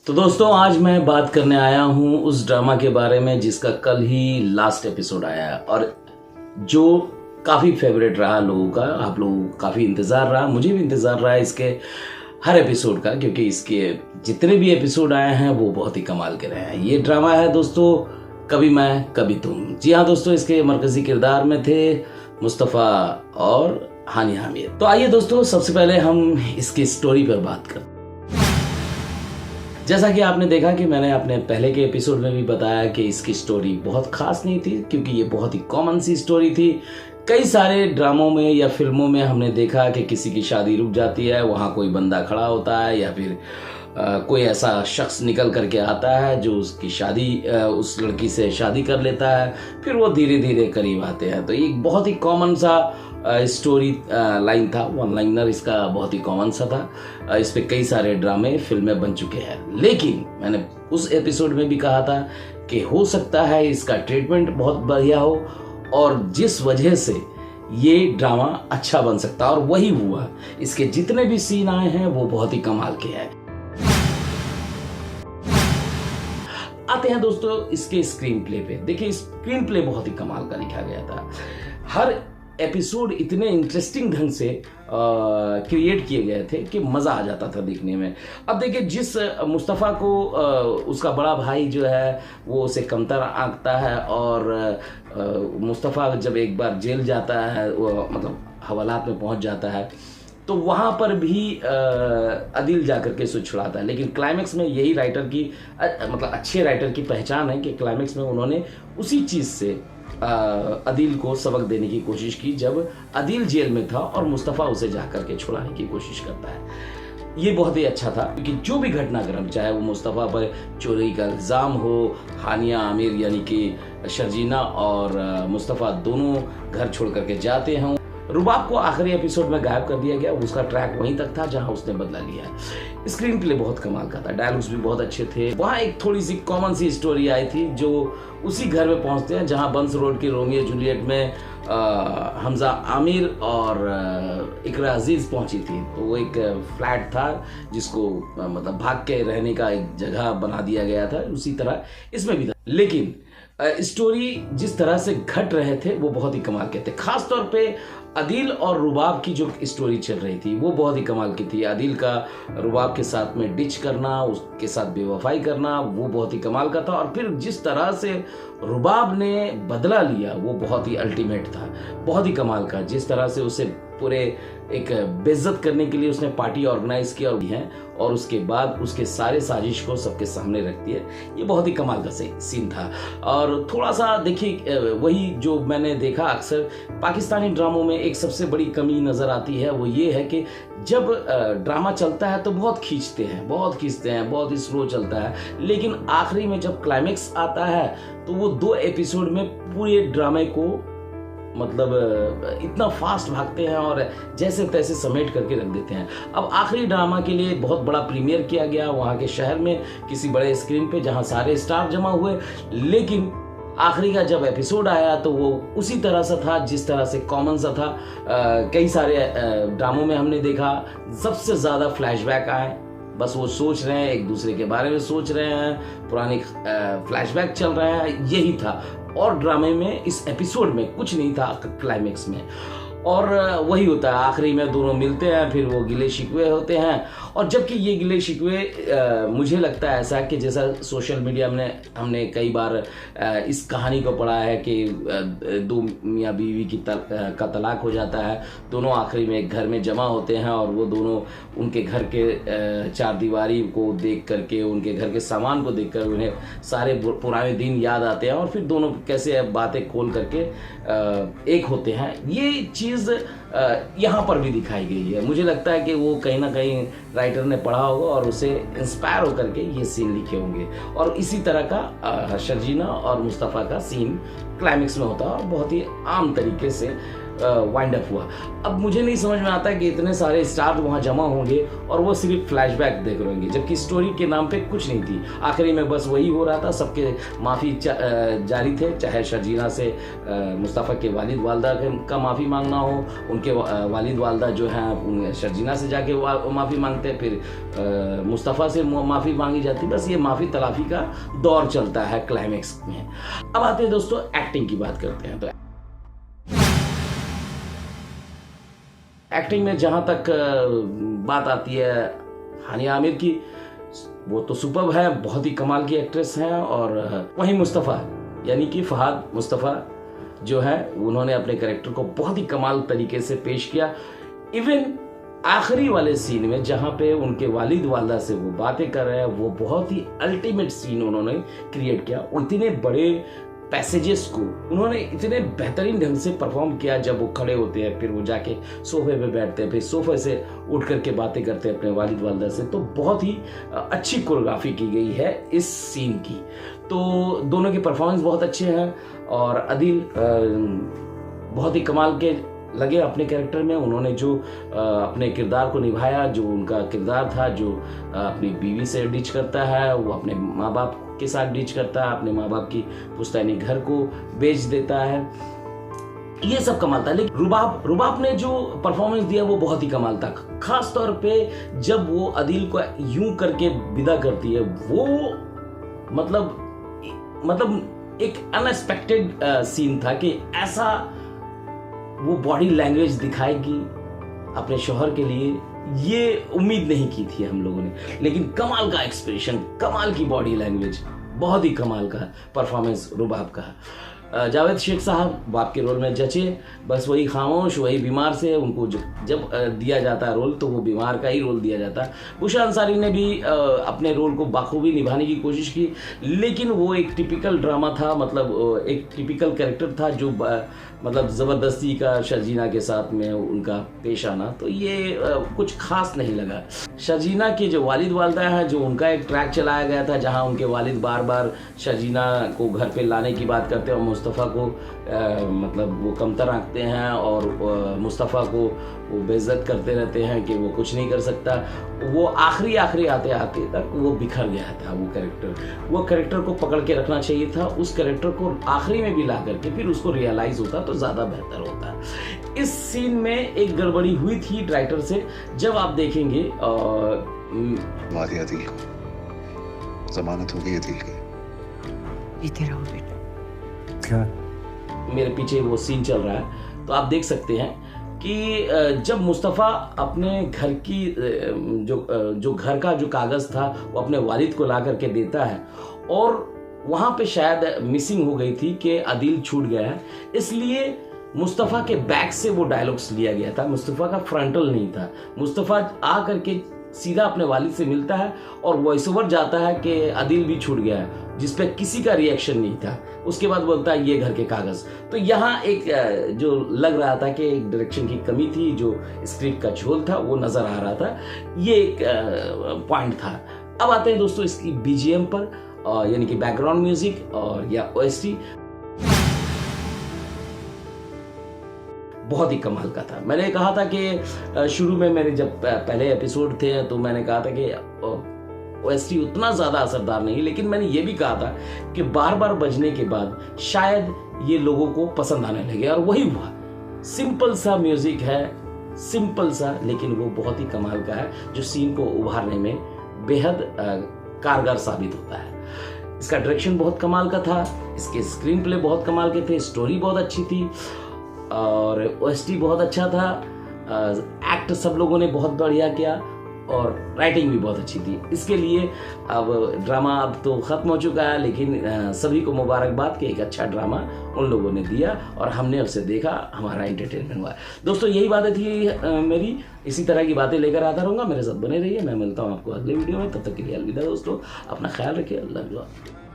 तो दोस्तों आज मैं बात करने आया हूँ उस ड्रामा के बारे में जिसका कल ही लास्ट एपिसोड आया है और जो काफ़ी फेवरेट रहा लोगों का। आप लोगों को काफ़ी इंतज़ार रहा, मुझे भी इंतज़ार रहा इसके हर एपिसोड का, क्योंकि इसके जितने भी एपिसोड आए हैं वो बहुत ही कमाल के रहे हैं। ये ड्रामा है दोस्तों कभी मैं कभी तुम। जी हाँ दोस्तों, इसके मरकज़ी किरदार में थे मुस्तफ़ा और हानिया आमिर। तो आइए दोस्तों सबसे पहले हम इसकी स्टोरी पर बात करते हैं। जैसा कि आपने देखा कि मैंने अपने पहले के एपिसोड में भी बताया कि इसकी स्टोरी बहुत खास नहीं थी, क्योंकि ये बहुत ही कॉमन सी स्टोरी थी। कई सारे ड्रामों में या फिल्मों में हमने देखा कि किसी की शादी रुक जाती है, वहाँ कोई बंदा खड़ा होता है या फिर कोई ऐसा शख्स निकल करके आता है जो उसकी शादी उस लड़की से शादी कर लेता है, फिर वो धीरे धीरे करीब आते हैं। तो ये एक बहुत ही कॉमन सा स्टोरी लाइन था, वन लाइनर इसका बहुत ही कॉमन सा था। इस पे कई सारे ड्रामे फिल्में बन चुके हैं, लेकिन मैंने उस एपिसोड में भी कहा था कि हो सकता है इसका ट्रीटमेंट बहुत बढ़िया हो और जिस वजह से ये ड्रामा अच्छा बन सकता है, और वही हुआ। इसके जितने भी सीन आए हैं वो बहुत ही कमाल के हैं। आते हैं दोस्तों इसके स्क्रीन प्ले पे। देखिए स्क्रीन प्ले बहुत ही कमाल का लिखा गया था। हर एपिसोड इतने इंटरेस्टिंग ढंग से क्रिएट किए गए थे कि मज़ा आ जाता था देखने में। अब देखिए जिस मुस्तफ़ा को उसका बड़ा भाई जो है वो उसे कमतर आंकता है, और मुस्तफ़ा जब एक बार जेल जाता है, वो मतलब हवालात में पहुंच जाता है, तो वहाँ पर भी अदिल जाकर के उसे छुड़ाता है। लेकिन क्लाइमेक्स में यही राइटर की मतलब अच्छे राइटर की पहचान है कि क्लाइमेक्स में उन्होंने उसी चीज़ से अदिल को सबक देने की कोशिश की जब अदिल जेल में था और मुस्तफ़ा उसे जाकर के छुड़ाने की कोशिश करता है। ये बहुत ही अच्छा था, क्योंकि जो भी घटनाक्रम, चाहे वो मुस्तफ़ा पर चोरी का इल्ज़ाम हो, हानिया आमिर यानी कि शर्जीना और मुस्तफ़ा दोनों घर छोड़ करके जाते हों, रुबाब को आखिरी एपिसोड में गायब कर दिया गया, उसका ट्रैक वहीं तक था जहां उसने बदला लिया। स्क्रीन प्ले बहुत कमाल का था, डायलॉग्स भी बहुत अच्छे थे। वहाँ एक थोड़ी सी कॉमन सी स्टोरी आई थी जो उसी घर में पहुंचते हैं जहां बंस रोड की रोमियो जूलियट में हमजा आमिर और इकरा अजीज पहुंची थी। तो वो एक फ्लैट था जिसको मतलब भाग के रहने का एक जगह बना दिया गया था, उसी तरह इसमें भी था। लेकिन स्टोरी जिस तरह से घट रहे थे वो बहुत ही कमाल के थे। खास तौर पे अदिल और रुबाब की जो स्टोरी चल रही थी वो बहुत ही कमाल की थी। अदिल का रुबाब के साथ में डिच करना, उसके साथ बेवफाई करना, वो बहुत ही कमाल का था। और फिर जिस तरह से रुबाब ने बदला लिया वो बहुत ही अल्टीमेट था, बहुत ही कमाल का। जिस तरह से उसे पूरे एक बेइज्जत करने के लिए उसने पार्टी ऑर्गेनाइज किया और उसके बाद उसके सारे साजिश को सबके सामने रख दिया, ये बहुत ही कमाल का सीन था। और थोड़ा सा देखिए वही जो मैंने देखा अक्सर पाकिस्तानी ड्रामों में एक सबसे बड़ी कमी नज़र आती है, वो ये है कि जब ड्रामा चलता है तो बहुत खींचते हैं, बहुत ही स्लो चलता है, लेकिन आखिरी में जब क्लाइमेक्स आता है तो वो 2 एपिसोड में पूरे ड्रामे को मतलब इतना फास्ट भागते हैं और जैसे तैसे समेट करके रख देते हैं। अब आखिरी ड्रामा के लिए बहुत बड़ा प्रीमियर किया गया वहाँ के शहर में किसी बड़े स्क्रीन पे जहाँ सारे स्टार जमा हुए, लेकिन आखिरी का जब एपिसोड आया तो वो उसी तरह सा था जिस तरह से कॉमन सा था। कई सारे ड्रामों में हमने देखा सबसे ज़्यादा फ्लैशबैक आए, बस वो सोच रहे हैं, एक दूसरे के बारे में सोच रहे हैं, पुराने फ्लैशबैक चल रहा है, यही था। और ड्रामे में इस एपिसोड में कुछ नहीं था क्लाइमेक्स में, और वही होता है आखिरी में दोनों मिलते हैं, फिर वो गिले शिकवे होते हैं। और जबकि ये गिले शिकवे मुझे लगता है ऐसा कि जैसा सोशल मीडिया में हमने कई बार इस कहानी को पढ़ा है कि 2 मियाँ बीवी का तलाक हो जाता है, दोनों आखिरी में एक घर में जमा होते हैं और वो दोनों उनके घर के चारदीवारी को देख करके, उनके घर के सामान को देख कर उन्हें सारे पुराने दिन याद आते हैं और फिर दोनों कैसे बातें खोल करके एक होते हैं। ये चीज़ यहाँ पर भी दिखाई गई है। मुझे लगता है कि वो कहीं ना कहीं राइटर ने पढ़ा होगा और उसे इंस्पायर होकर के ये सीन लिखे होंगे, और इसी तरह का शर्जीना और मुस्तफ़ा का सीन क्लाइमेक्स में होता है और बहुत ही आम तरीके से वाइंड अप हुआ। अब मुझे नहीं समझ में आता कि इतने सारे स्टार वहाँ जमा होंगे और वो सिर्फ फ्लैशबैक देख रहे होंगे, जबकि स्टोरी के नाम पे कुछ नहीं थी। आखिरी में बस वही हो रहा था, सबके माफ़ी जारी थे, चाहे शर्जीना से मुस्तफ़ा के वालिद वालदा का माफ़ी मांगना हो, उनके वालिद वालदा जो हैं शर्जीना से जाके माफ़ी मांगते, फिर मुस्तफ़ा से माफ़ी मांगी जाती। बस ये माफ़ी तलाफ़ी का दौर चलता है क्लाइमेक्स में। अब आते हैं दोस्तों एक्टिंग की बात करते हैं। तो एक्टिंग में जहाँ तक बात आती है हानिया आमिर की, वो तो सुपर्ब है, बहुत ही कमाल की एक्ट्रेस हैं। और वहीं मुस्तफ़ा यानी कि फ़हाद मुस्तफ़ा जो है, उन्होंने अपने कैरेक्टर को बहुत ही कमाल तरीके से पेश किया। इवन आखिरी वाले सीन में जहाँ पे उनके वालिद वालदा से वो बातें कर रहे हैं, वो बहुत ही अल्टीमेट सीन उन्होंने क्रिएट किया। इतने बड़े पैसेजेस को उन्होंने इतने बेहतरीन ढंग से परफॉर्म किया। जब वो खड़े होते हैं, फिर वो जाके सोफे पे बैठते हैं, फिर सोफे से उठ करके बातें करते हैं अपने वालिद वालदा से, तो बहुत ही अच्छी कोरियोग्राफी की गई है इस सीन की। तो दोनों के परफॉर्मेंस बहुत अच्छे हैं और अदिल बहुत ही कमाल के लगे अपने कैरेक्टर में। उन्होंने जो अपने किरदार को निभाया, जो उनका किरदार था, जो अपनी बीवी से डिच करता है, वो अपने माँ बाप के साथ डिच करता है, अपने माँ बाप की पुश्तैनी घर को बेच देता है, ये सब कमाल था। लेकिन रुबाब ने जो परफॉर्मेंस दिया वो बहुत ही कमाल था। खास तौर पे जब वो अदिल को यूं करके विदा करती है, वो मतलब एक अनएक्सपेक्टेड सीन था कि ऐसा वो बॉडी लैंग्वेज दिखाएगी अपने शौहर के लिए, ये उम्मीद नहीं की थी हम लोगों ने। लेकिन कमाल का एक्सप्रेशन, कमाल की बॉडी लैंग्वेज, बहुत ही कमाल का परफॉर्मेंस रुबाब का। जावेद शेख साहब बाप के रोल में जचे, बस वही खामोश, वही बीमार से उनको जब दिया जाता है रोल, तो वो बीमार का ही रोल दिया जाता है। बुशरा अंसारी ने भी अपने रोल को बाखूबी निभाने की कोशिश की, लेकिन वो एक टिपिकल ड्रामा था, मतलब एक टिपिकल कैरेक्टर था, जो मतलब ज़बरदस्ती का शर्जीना के साथ में उनका पेश आना, तो ये कुछ खास नहीं लगा। शर्जीना के जो वालिद वालदा हैं, जो उनका एक ट्रैक चलाया गया था, जहां उनके वालिद बार बार शर्जीना को घर पे लाने की बात करते हैं और मुस्तफ़ा को मतलब वो कमतर आंकते हैं और मुस्तफ़ा को वो बेइज्जत करते रहते हैं कि वो कुछ नहीं कर सकता। वो आखिरी आते आते तक वो बिखर गया था वो कैरेक्टर को पकड़ के रखना चाहिए था। उस कैरेक्टर को आखिरी में भी ला करके फिर उसको रियलाइज़ होता तो ज़्यादा बेहतर होता। इस सीन में एक गड़बड़ी हुई थी डायरेक्टर से, जब आप देखेंगे दिल को जमानत हो गई है दिल की। जीते रहो बेटा। क्या मेरे पीछे वो सीन चल रहा है, तो आप देख सकते हैं कि जब मुस्तफ़ा अपने घर की जो घर का जो कागज़ था वो अपने वालिद को ला करके देता है, और वहाँ पे शायद मिसिंग हो गई थी कि अदिल छूट गया है, इसलिए मुस्तफ़ा के बैक से वो डायलॉग्स लिया गया था। मुस्तफ़ा का फ्रंटल नहीं था। मुस्तफ़ा आ करके सीधा अपने वालिद से मिलता है और वॉइस ओवर जाता है कि अदिल भी छूट गया है, जिस पे किसी का रिएक्शन नहीं था। उसके बाद बोलता है ये घर के कागज़। तो यहाँ एक जो लग रहा था कि एक डायरेक्शन की कमी थी, जो स्क्रिप्ट का झोल था वो नज़र आ रहा था, ये एक पॉइंट था। अब आते हैं दोस्तों इसकी बीजीएम पर, यानी कि बैकग्राउंड म्यूजिक और या ओएसटी, बहुत ही कमाल का था। मैंने कहा था कि शुरू में मेरे जब पहले एपिसोड थे तो मैंने कहा था कि ओएसटी उतना ज़्यादा असरदार नहीं, लेकिन मैंने ये भी कहा था कि बार बार बजने के बाद शायद ये लोगों को पसंद आने लगे, और वही हुआ। सिंपल सा म्यूजिक है, सिंपल सा, लेकिन वो बहुत ही कमाल का है, जो सीन को उभारने में बेहद कारगर साबित होता है। इसका डायरेक्शन बहुत कमाल का था, इसके स्क्रीन प्ले बहुत कमाल के थे, स्टोरी बहुत अच्छी थी और ओएसटी बहुत अच्छा था। एक्ट सब लोगों ने बहुत बढ़िया किया और राइटिंग भी बहुत अच्छी थी। इसके लिए अब ड्रामा अब तो ख़त्म हो चुका है, लेकिन सभी को मुबारकबाद कि एक अच्छा ड्रामा उन लोगों ने दिया और हमने उसे देखा, हमारा एंटरटेनमेंट हुआ। दोस्तों यही बातें थी मेरी, इसी तरह की बातें लेकर आता रहूँगा, मेरे साथ बने रहिए। मैं मिलता हूँ आपको अगले वीडियो में, तब तक के लिए अलविदा दोस्तों, अपना ख्याल रखिए, अल्लाह हाफ़िज़।